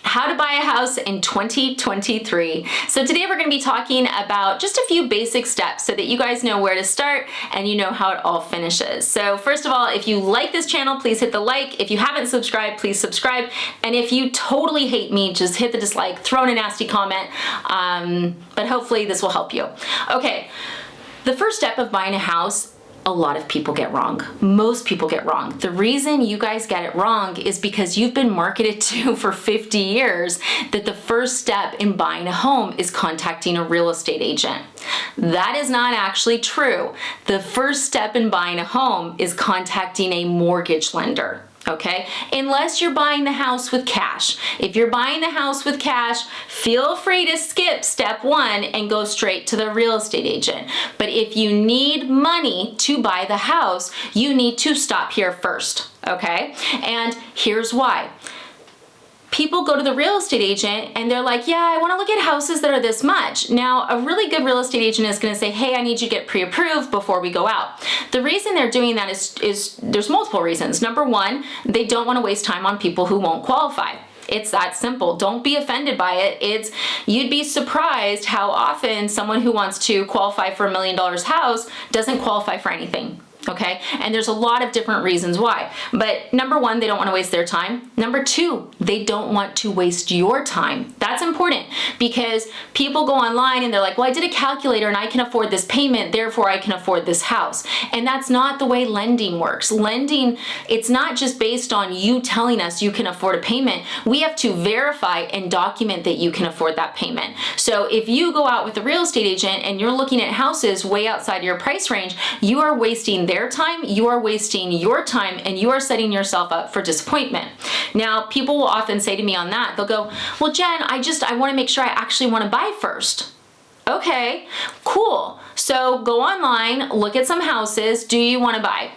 how to buy a house in 2023. So today we're going to be talking about just a few basic steps so that you guys know where to start and you know how it all finishes. So first of all, if you like this channel, please hit the like. If you haven't subscribed, please subscribe. And if you totally hate me, just hit the dislike, throw in a nasty comment. But hopefully this will help you. Okay, the first step of buying a house, a lot of people get wrong. Most people get wrong. The reason you guys get it wrong is because you've been marketed to for 50 years that the first step in buying a home is contacting a real estate agent. That is not actually true. The first step in buying a home is contacting a mortgage lender. Okay, unless you're buying the house with cash. If you're buying the house with cash, feel free to skip step one and go straight to the real estate agent. But if you need money to buy the house, you need to stop here first. Okay, and here's why. People go to the real estate agent and they're like, yeah, I want to look at houses that are this much. Now, a really good real estate agent is going to say, hey, I need you to get pre-approved before we go out. The reason they're doing that is there's multiple reasons. Number one, they don't want to waste time on people who won't qualify. It's that simple. Don't be offended by it. You'd be surprised how often someone who wants to qualify for $1 million house doesn't qualify for anything. Okay, and there's a lot of different reasons why. But number one, they don't want to waste their time. Number two, they don't want to waste your time. That's important because people go online and they're like, well, I did a calculator and I can afford this payment, therefore I can afford this house. And that's not the way lending works. Lending, it's not just based on you telling us you can afford a payment. We have to verify and document that you can afford that payment. So if you go out with a real estate agent and you're looking at houses way outside your price range, you are wasting their time, you are wasting your time, and you are setting yourself up for disappointment. Now, people will often say to me on that, they'll go, well, Jen, I want to make sure I actually want to buy first. Okay, cool. So go online, look at some houses. Do you want to buy?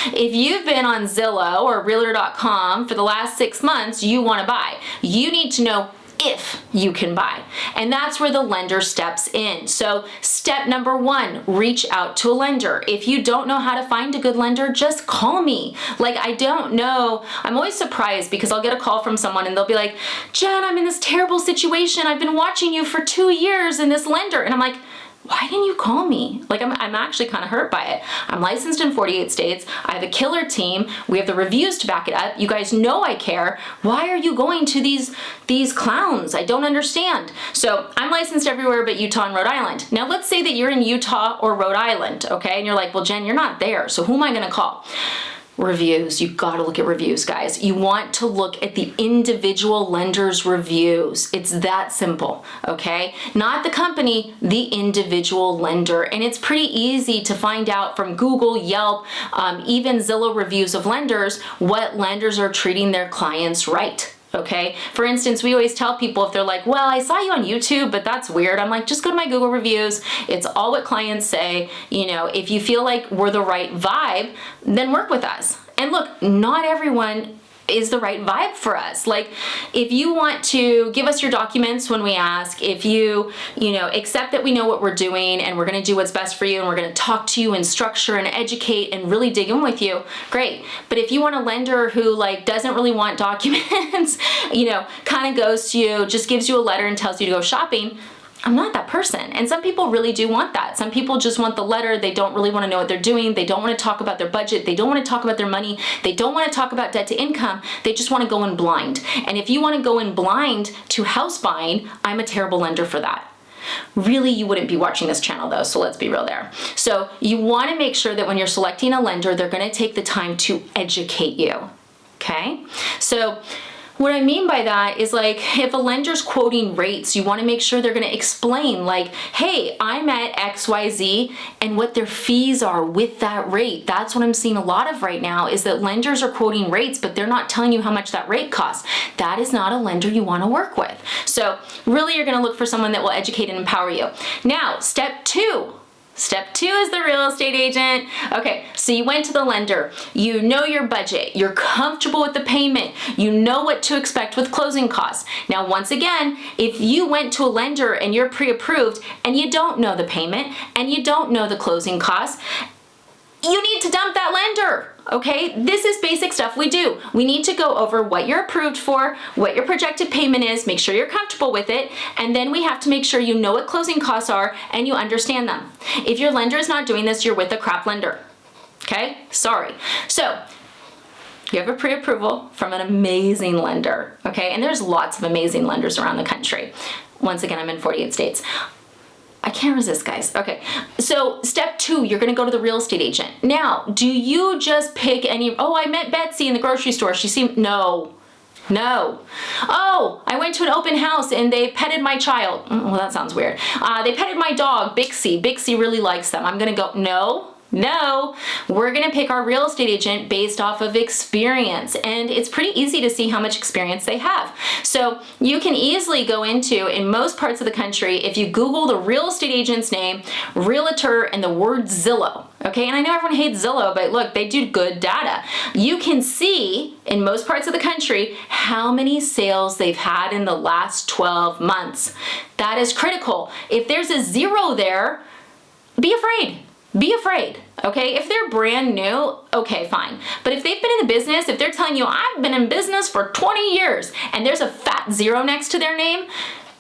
If you've been on Zillow or realtor.com for the last 6 months, you want to buy. You need to know if you can buy. And that's where the lender steps in. So step number one, reach out to a lender. If you don't know how to find a good lender, just call me. Like, I don't know. I'm always surprised because I'll get a call from someone and they'll be like, Jen, I'm in this terrible situation. I've been watching you for 2 years in this lender. And I'm like, why didn't you call me? Like, I'm actually kind of hurt by it. I'm licensed in 48 states. I have a killer team. We have the reviews to back it up. You guys know I care. Why are you going to these clowns? I don't understand. So I'm licensed everywhere but Utah and Rhode Island. Now let's say that you're in Utah or Rhode Island, okay? And you're like, well, Jen, you're not there. So who am I going to call? Reviews. You got to look at reviews, guys. You want to look at the individual lender's reviews. It's that simple, okay? Not the company, the individual lender. And it's pretty easy to find out from Google, Yelp, even Zillow reviews of lenders, what lenders are treating their clients right. Okay. For instance, we always tell people if they're like, well, I saw you on YouTube, but that's weird. I'm like, just go to my Google reviews. It's all what clients say. You know, if you feel like we're the right vibe, then work with us. And look, not everyone is the right vibe for us. Like, if you want to give us your documents when we ask, if you accept that we know what we're doing and we're going to do what's best for you and we're going to talk to you and structure and educate and really dig in with you, great. But if you want a lender who like doesn't really want documents, kind of goes to you, just gives you a letter and tells you to go shopping, I'm not that person. And some people really do want that. Some people just want the letter. They don't really want to know what they're doing. They don't want to talk about their budget. They don't want to talk about their money. They don't want to talk about debt to income. They just want to go in blind. And if you want to go in blind to house buying, I'm a terrible lender for that. Really, you wouldn't be watching this channel though, so let's be real there. So you want to make sure that when you're selecting a lender, they're going to take the time to educate you. Okay? So what I mean by that is, like, if a lender's quoting rates, you want to make sure they're going to explain, like, hey, I'm at XYZ and what their fees are with that rate. That's what I'm seeing a lot of right now, is that lenders are quoting rates, but they're not telling you how much that rate costs. That is not a lender you want to work with. So really, you're going to look for someone that will educate and empower you. Now, step two. Step two is the real estate agent. Okay, so you went to the lender, you know your budget, you're comfortable with the payment, you know what to expect with closing costs. Now, once again, if you went to a lender and you're pre-approved and you don't know the payment and you don't know the closing costs, you need to dump that lender, okay? This is basic stuff we do. We need to go over what you're approved for, what your projected payment is, make sure you're comfortable with it, and then we have to make sure you know what closing costs are and you understand them. If your lender is not doing this, you're with a crap lender, okay? Sorry. So, you have a pre-approval from an amazing lender, okay? And there's lots of amazing lenders around the country. Once again, I'm in 48 states. I can't resist, guys. Okay, so step 2, you're gonna go to the real estate agent. Now, do you just pick any, oh, I met Betsy in the grocery store. She seemed, no. Oh, I went to an open house and they petted my child. Well, that sounds weird. They petted my dog, Bixie. Bixie really likes them. I'm gonna go, no, we're gonna pick our real estate agent based off of experience, and it's pretty easy to see how much experience they have. So you can easily go into, in most parts of the country, if you Google the real estate agent's name, realtor, and the word Zillow, okay? And I know everyone hates Zillow, but look, they do good data. You can see, in most parts of the country, how many sales they've had in the last 12 months. That is critical. If there's a 0 there, be afraid. Be afraid, okay? If they're brand new, okay, fine. But if they've been in the business, if they're telling you, I've been in business for 20 years, and there's a fat 0 next to their name,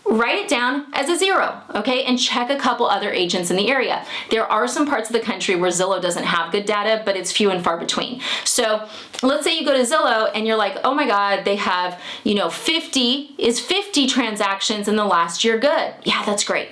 write it down as a 0, okay? And check a couple other agents in the area. There are some parts of the country where Zillow doesn't have good data, but it's few and far between. So let's say you go to Zillow and you're like, oh my God, they have, 50 transactions in the last year. Good. Yeah, that's great.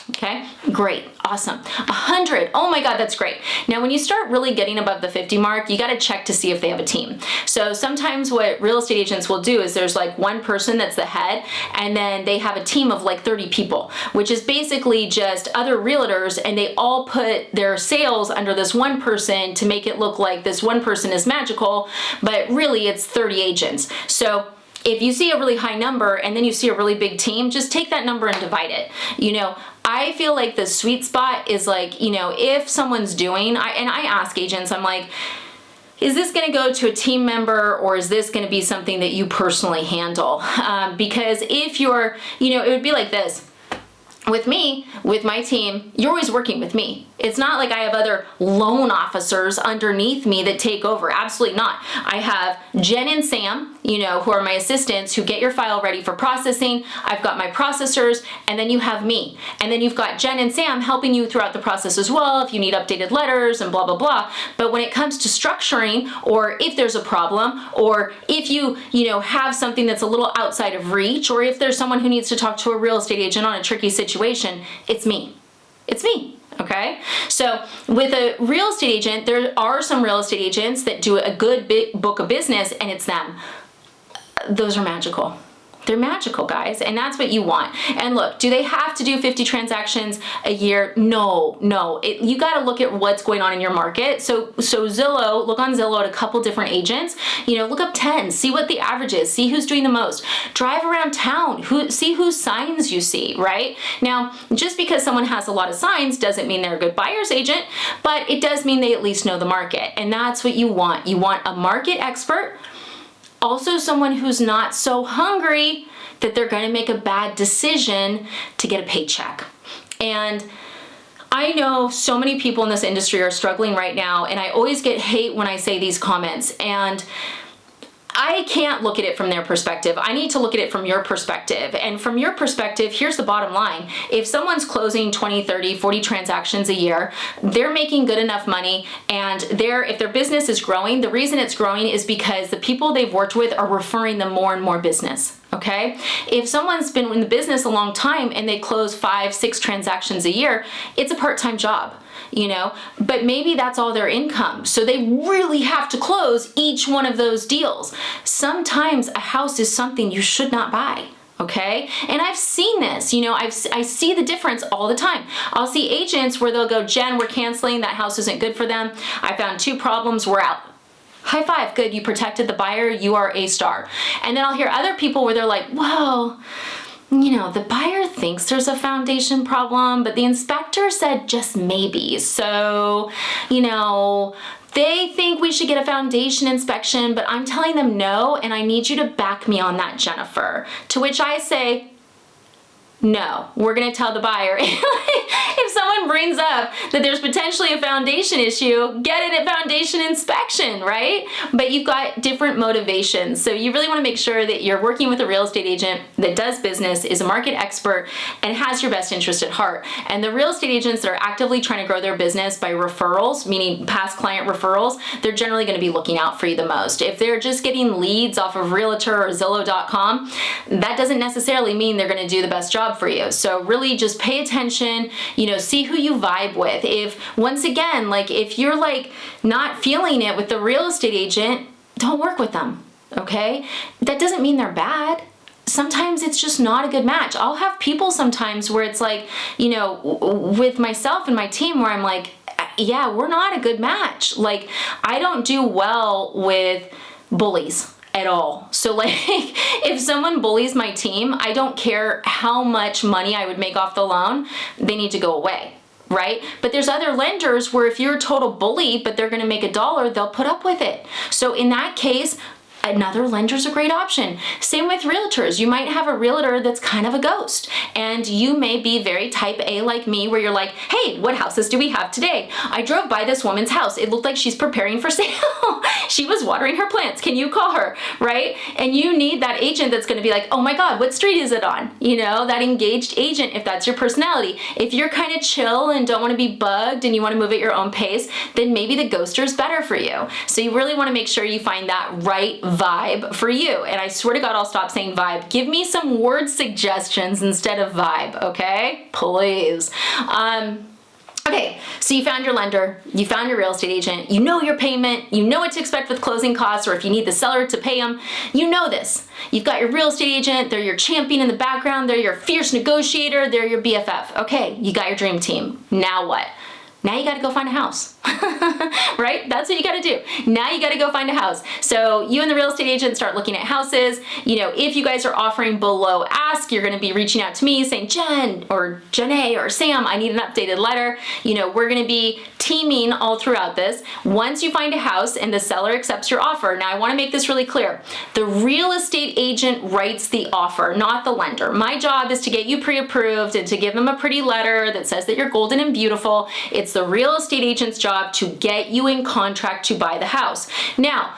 Okay, great, awesome. 100, oh my God, that's great. Now, when you start really getting above the 50 mark, you gotta check to see if they have a team. So sometimes what real estate agents will do is there's like one person that's the head, and then they have a team of like 30 people, which is basically just other realtors, and they all put their sales under this one person to make it look like this one person is magical, but really it's 30 agents. So if you see a really high number and then you see a really big team, just take that number and divide it. I feel like the sweet spot is like, if someone's doing, and I ask agents, I'm like, is this gonna go to a team member or is this gonna be something that you personally handle? Because if you're, it would be like this. With me, with my team, you're always working with me. It's not like I have other loan officers underneath me that take over. Absolutely not. I have Jen and Sam, who are my assistants who get your file ready for processing. I've got my processors, and then you have me. And then you've got Jen and Sam helping you throughout the process as well if you need updated letters and blah, blah, blah. But when it comes to structuring, or if there's a problem, or if you have something that's a little outside of reach, or if there's someone who needs to talk to a real estate agent on a tricky situation, it's me. It's me. Okay, so with a real estate agent, there are some real estate agents that do a good book of business, and it's them. Those are magical. They're magical, guys, and that's what you want. And look, do they have to do 50 transactions a year? No. You got to look at what's going on in your market. So Zillow, look on Zillow at a couple different agents. Look up 10, see what the average is, see who's doing the most. Drive around town, see whose signs you see, right? Now, just because someone has a lot of signs doesn't mean they're a good buyer's agent, but it does mean they at least know the market, and that's what you want. You want a market expert. Also someone who's not so hungry that they're going to make a bad decision to get a paycheck. And I know so many people in this industry are struggling right now, and I always get hate when I say these comments, and I can't look at it from their perspective. I need to look at it from your perspective. And from your perspective, here's the bottom line. If someone's closing 20, 30, 40 transactions a year, they're making good enough money, and if their business is growing, the reason it's growing is because the people they've worked with are referring them more and more business. Okay? If someone's been in the business a long time and they close 5, 6 transactions a year, it's a part-time job. But maybe that's all their income. So they really have to close each one of those deals. Sometimes a house is something you should not buy. Okay? And I've seen this, I see the difference all the time. I'll see agents where they'll go, Jen, we're canceling, that house isn't good for them. I found 2 problems, we're out. High five, good, you protected the buyer, you are a star. And then I'll hear other people where they're like, well, the buyer thinks there's a foundation problem, but the inspector said just maybe. So, they think we should get a foundation inspection, but I'm telling them no, and I need you to back me on that, Jennifer. To which I say, No, we're gonna tell the buyer. If someone brings up that there's potentially a foundation issue, get it at foundation inspection, right? But you've got different motivations. So you really wanna make sure that you're working with a real estate agent that does business, is a market expert, and has your best interest at heart. And the real estate agents that are actively trying to grow their business by referrals, meaning past client referrals, they're generally gonna be looking out for you the most. If they're just getting leads off of Realtor or Zillow.com, that doesn't necessarily mean they're gonna do the best job for you. So really just pay attention, see who you vibe with. If, once again, if you're not feeling it with the real estate agent, don't work with them, okay? That doesn't mean they're bad. Sometimes it's just not a good match. I'll have people sometimes where it's with myself and my team where I'm like, yeah, we're not a good match. I don't do well with bullies at all. So if someone bullies my team, I don't care how much money I would make off the loan, they need to go away, right? But there's other lenders where if you're a total bully, but they're gonna make $1, they'll put up with it. So in that case, another lender's a great option. Same with realtors. You might have a realtor that's kind of a ghost, and you may be very type A like me, where you're like, hey, what houses do we have today? I drove by this woman's house. It looked like she's preparing for sale. She was watering her plants. Can you call her, right? And you need that agent that's gonna be like, oh my God, what street is it on? That engaged agent, if that's your personality. If you're kind of chill and don't wanna be bugged and you wanna move at your own pace, then maybe the ghoster's better for you. So you really wanna make sure you find that right vibe for you. And I swear to God, I'll stop saying vibe. Give me some word suggestions instead of vibe, okay? Please. Okay, so you found your lender, you found your real estate agent, you know your payment, you know what to expect with closing costs, or if you need the seller to pay them, you know this. You've got your real estate agent, they're your champion in the background, they're your fierce negotiator, they're your BFF. Okay, you got your dream team. Now what? Now you gotta go find a house, right? That's what you gotta do. Now you gotta go find a house. So you and the real estate agent start looking at houses. If you guys are offering below ask, you're gonna be reaching out to me saying, Jen or Janae or Sam, I need an updated letter. We're gonna be teaming all throughout this. Once you find a house and the seller accepts your offer, now I wanna make this really clear. The real estate agent writes the offer, not the lender. My job is to get you pre-approved and to give them a pretty letter that says that you're golden and beautiful. It's the real estate agent's job to get you in contract to buy the house. Now,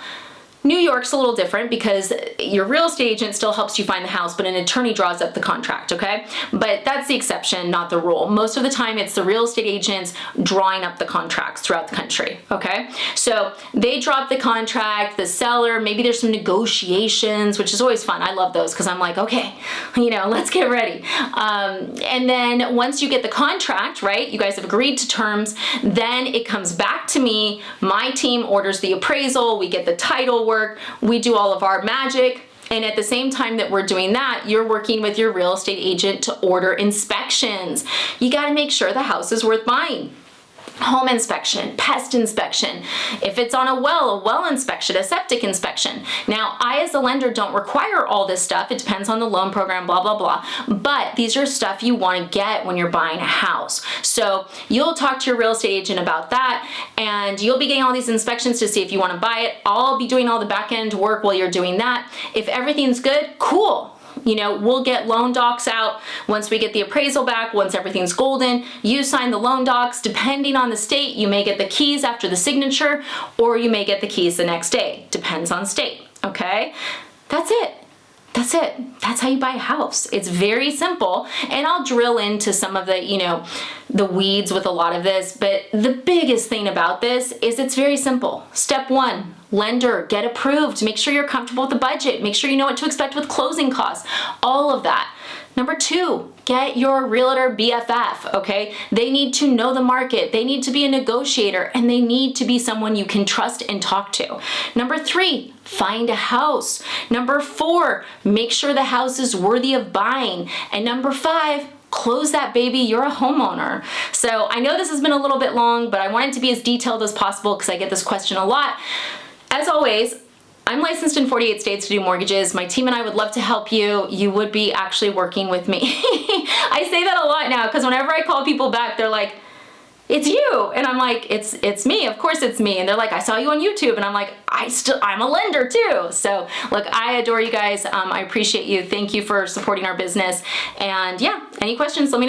New York's a little different because your real estate agent still helps you find the house, but an attorney draws up the contract, okay? But that's the exception, not the rule. Most of the time, it's the real estate agents drawing up the contracts throughout the country, okay? So they drop the contract, the seller, maybe there's some negotiations, which is always fun. I love those because I'm like, okay, let's get ready. And then once you get the contract, right, you guys have agreed to terms, then it comes back to me. My team orders the appraisal, we get the title work, we do all of our magic, and at the same time that we're doing that, you're working with your real estate agent to order inspections. You gotta make sure the house is worth buying. Home inspection, pest inspection. If it's on a well inspection, a septic inspection. Now, I as a lender don't require all this stuff. It depends on the loan program, blah, blah, blah. But these are stuff you want to get when you're buying a house. So you'll talk to your real estate agent about that, and you'll be getting all these inspections to see if you want to buy it. I'll be doing all the back end work while you're doing that. If everything's good, cool. We'll get loan docs out once we get the appraisal back, once everything's golden. You sign the loan docs. Depending on the state, you may get the keys after the signature, or you may get the keys the next day. Depends on state, okay? That's it. That's it. That's how you buy a house. It's very simple. And I'll drill into some of the, the weeds with a lot of this, but the biggest thing about this is it's very simple. Step 1, lender, get approved. Make sure you're comfortable with the budget. Make sure you know what to expect with closing costs. All of that. Number 2, get your realtor BFF, okay? They need to know the market. They need to be a negotiator, and they need to be someone you can trust and talk to. Number 3, find a house. Number 4, make sure the house is worthy of buying. And number 5, close that baby, you're a homeowner. So I know this has been a little bit long, but I want it to be as detailed as possible because I get this question a lot. As always, I'm licensed in 48 states to do mortgages. My team and I would love to help you. You would be actually working with me. I say that a lot now because whenever I call people back, they're like, it's you. And I'm like, it's me, of course it's me. And they're like, I saw you on YouTube. And I'm like, I'm a lender too. So look, I adore you guys. I appreciate you. Thank you for supporting our business. And yeah, any questions, let me know.